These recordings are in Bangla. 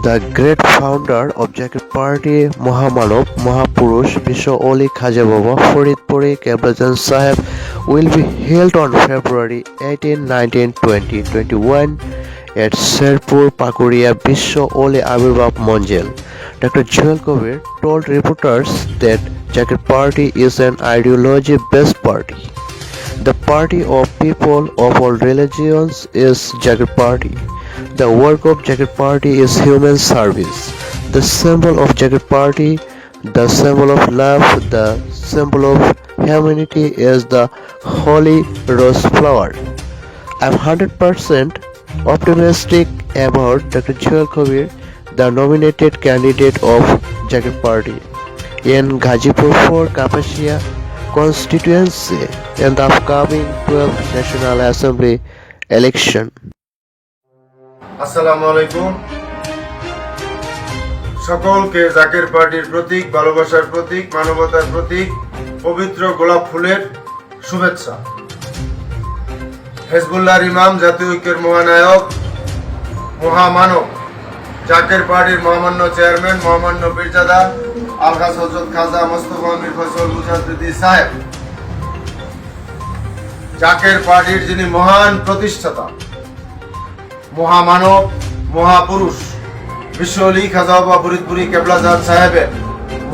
The great founder of Jacket Party, Mahamanov, Mahapurush, Bisho Oli Khaja Baba Faridpuri Keblajan Sahib will be held on February 18, 19, 2021 at Sherpur Pakuria Bisho Oli Abirbab Monjel. Dr. Joel Kabir told reporters that Jacket Party is an ideology-based party. The party of people of all religions is Jagat Party. The work of Jagat Party is human service. The symbol of Jagat Party, the symbol of love, the symbol of humanity is the holy rose flower. I'm 100% optimistic about Dr. Joel Kabir, the nominated candidate of Jagat Party in Ghazipur 4 Kapashia constituency in the upcoming 12th National Assembly election. আসসালামু আলাইকুম সকলকে জাকের পার্টির প্রতীক, ভালোবাসার প্রতীক, মানবতার প্রতীক পবিত্র গোলাপ ফুলের শুভেচ্ছা। হেজবুল্লাহর ইমাম, জাতীয় ঐক্যের মহানায়ক, মহামানব, জাকের পার্টির মহামান্য চেয়ারম্যান, মহামান্য পীরজাদা আলহাজ হযরত খাজা মোস্তফা মীর ফয়সাল মুজাদ্দিদি সাহেব, জাকের পার্টির যিনি মহান প্রতিষ্ঠাতা, মহামানব, মহাপুরুষ বিশ্ব অলি খাজা বাবা ফরিদপুরি কেবলাজান সাহেবের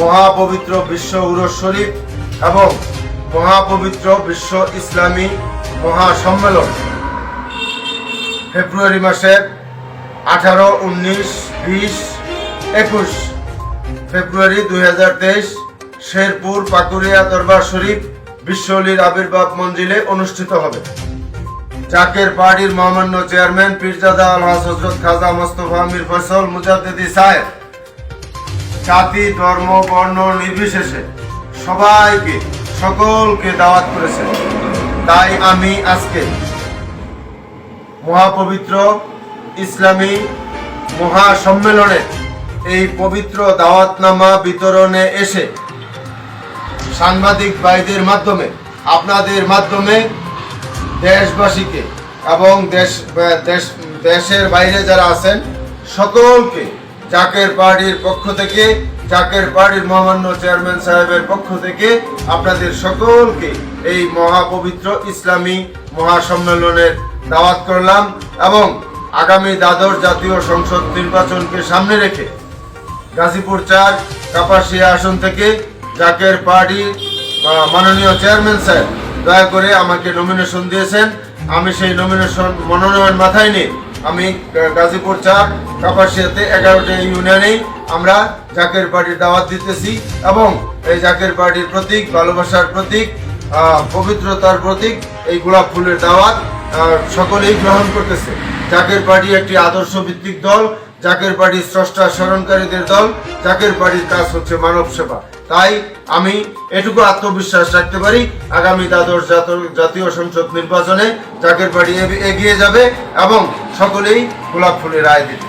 মহাপবিত্র বিশ্ব উরস শরীফ এবং মহাপবিত্র বিশ্ব ইসলামী মহাসম্মেলন ফেব্রুয়ারি মাসের 18, 19, 20, 21 ফেব্রুয়ারি 2023 শেরপুর পাকুরিয়া দরবার শরীফ বিশ্ব অলির আবির্ভাব মঞ্জিলে অনুষ্ঠিত হবে। জাকের পার্টির মহামান্য চেয়ারম্যান পীরজাদা আলহাজ হযরত খাজা মোস্তফা মীর ফয়সাল মুজাদ্দিদি সাহেব জাতি, ধর্ম, বর্ণ নির্বিশেষে সবাইকে, সকলকে দাওয়াত করেছেন। তাই আমি আজকে মহাপবিত্র ইসলামী মহাসম্মেলনে এই পবিত্র দাওয়াতনামা বিতরণে এসে সাংবাদিক ভাইদের মাধ্যমে, আপনাদের মাধ্যমে দেশবাসীকে এবং দেশের বাইরে যারা আছেন সকলকে জাকের পার্টির পক্ষ থেকে, জাকের পার্টির মহামান্য চেয়ারম্যান সাহেবের পক্ষ থেকে আপনাদের সকলকে এই মহাপবিত্র ইসলামী মহাসম্মেলনের দাওয়াত করলাম এবং আগামী দ্বাদশ জাতীয় সংসদ নির্বাচনকে সামনে রেখে গাজীপুর 4 কাপাসিয়া আসন থেকে জাকের পার্টির মাননীয় চেয়ারম্যান সাহেব দয়া করে আমাকে নমিনেশন দিয়েছেন। আমি সেই মনোনয়ন মাথায় নিয়ে আমি গাজীপুর 4 কাপাসিয়াতে 11টা ইউনিয়নেই আমরা জাকের পার্টির দাওয়াত দিতেছি এবং এই জাকের পার্টির প্রতীক, ভালোবাসার প্রতীক, পবিত্রতার প্রতীক এই গোলাপ ফুলের দাওয়াত সকলেই গ্রহণ করতেছে। জাকের পার্টি একটি আদর্শ ভিত্তিক দল, জাকের পার্টি স্রষ্টা স্মরণকারীদের দল, জাকের পার্টির কাজ হচ্ছে মানব সেবা। তাই আমি এটুকু আত্মবিশ্বাস রাখতে পারি আগামী দ্বাদশ জাতীয় সংসদ নির্বাচনে জাকের পার্টি এগিয়ে যাবে এবং সকলেই গোলাপ ফুলের রায় দিবে।